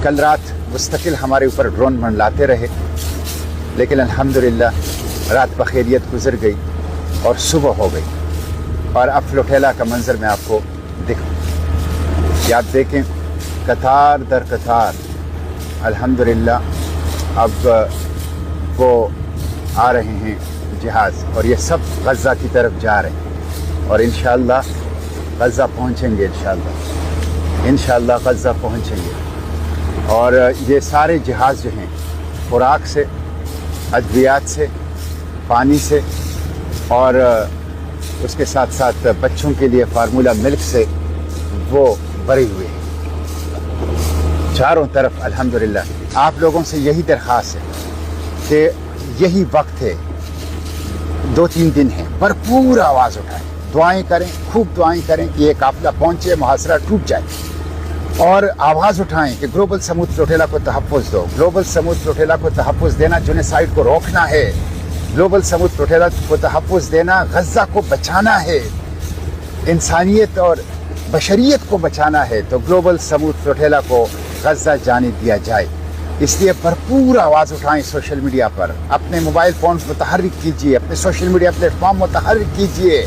कल रात मुस्तकिल हमारे ऊपर ड्रोन मंडलाते रहे, लेकिन अल्हम्दुलिल्लाह रात बखैरियत गुजर गई और सुबह हो गई। और अब फ्लोटेला का मंजर मैं आपको दिखाऊं कि आप देखें कतार दर कतार अल्हम्दुलिल्लाह अब वो आ रहे हैं जहाज़, और ये सब गज़ा की तरफ जा रहे हैं और इंशाअल्लाह गज़ा पहुँचेंगे, इंशाअल्लाह गज़ा पहुँचेंगे। और ये सारे जहाज़ जो हैं खुराक से, अद्वियात से, पानी से और उसके साथ साथ बच्चों के लिए फार्मूला मिल्क से वो भरे हुए हैं चारों तरफ अल्हम्दुलिल्लाह। आप लोगों से यही दरख्वास्त है कि यही वक्त है, 2-3 दिन हैं, भरपूर आवाज़ उठाएं, दुआएं करें, खूब दुआएं करें कि ये काफिला पहुँचे, मुहासरा टूट जाए, और आवाज़ उठाएं कि ग्लोबल समूद फ्लोटेला को तहफ़्फ़ुज़ दो, ग्लोबल समूद फ्लोटेला को तहफ़्फ़ुज़ देना, जेनोसाइड को रोकना है, ग्लोबल समूद फ्लोटेला को तहफ़्फ़ुज़ देना, गज़ा को बचाना है, इंसानियत और बशरियत को बचाना है, तो ग्लोबल समूद फ्लोटेला को गज़ा जाने दिया जाए। इसलिए भरपूर आवाज़ उठाएं सोशल मीडिया पर, अपने मोबाइल फ़ोन मुतहर्रिक कीजिए, अपने सोशल मीडिया प्लेटफॉर्म मुतहर्रिक कीजिए,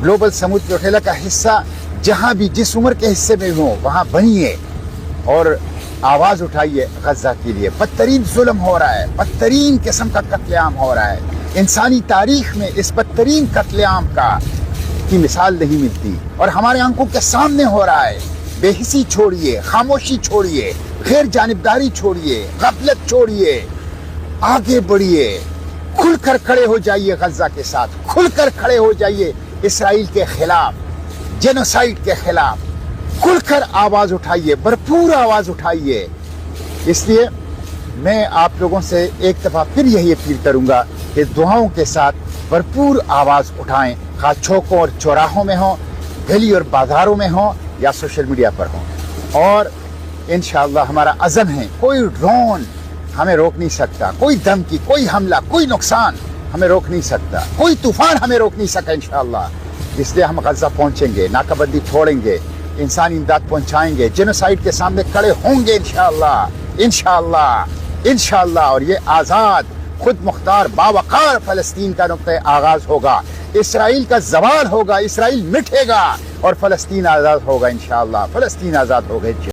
ग्लोबल समूद फ्लोटेला का हिस्सा जहाँ भी जिस उम्र के हिस्से में हो वहाँ बनिए और आवाज़ उठाइए गज़ा के लिए। बदतरीन जुल्म हो रहा है, बदतरीन किस्म का कत्लेआम हो रहा है, इंसानी तारीख में इस बदतरीन कत्लेआम की मिसाल नहीं मिलती और हमारे आंखों के सामने हो रहा है। बेहिसी छोड़िए, खामोशी छोड़िए, गैर जानिबदारी छोड़िए, गफलत छोड़िए, आगे बढ़िए, खुलकर खड़े हो जाइए गज़ा के साथ, खुलकर खड़े हो जाइए इसराइल के खिलाफ, जेनोसाइड के खिलाफ, खुलकर आवाज़ उठाइए, भरपूर आवाज़ उठाइए। इसलिए मैं आप लोगों से एक दफ़ा फिर यही अपील करूँगा कि दुआओं के साथ भरपूर आवाज़ उठाएं, खा चौकों और चौराहों में हो, गली और बाज़ारों में हो या सोशल मीडिया पर हो। और इंशाअल्लाह हमारा अज़म है, कोई ड्रोन हमें रोक नहीं सकता, कोई धमकी, कोई हमला, कोई नुकसान हमें रोक नहीं सकता, कोई तूफ़ान हमें रोक नहीं सका इंशाअल्लाह। इसलिए हम गज़ा पहुँचेंगे, नाकाबंदी तोड़ेंगे, इंसानी इमदाद पहुँचाएंगे, जेनोसाइड के सामने खड़े होंगे इंशाअल्लाह, इंशाअल्लाह, इंशाअल्लाह। और ये आज़ाद खुद मुख्तार बावकार फ़लस्तीन का नुक्ता आगाज़ होगा, इसराइल का ज़वाल होगा, इसराइल मिटेगा और फ़लस्तीन आज़ाद होगा इंशाअल्लाह, फ़लस्तीन आज़ाद होगा।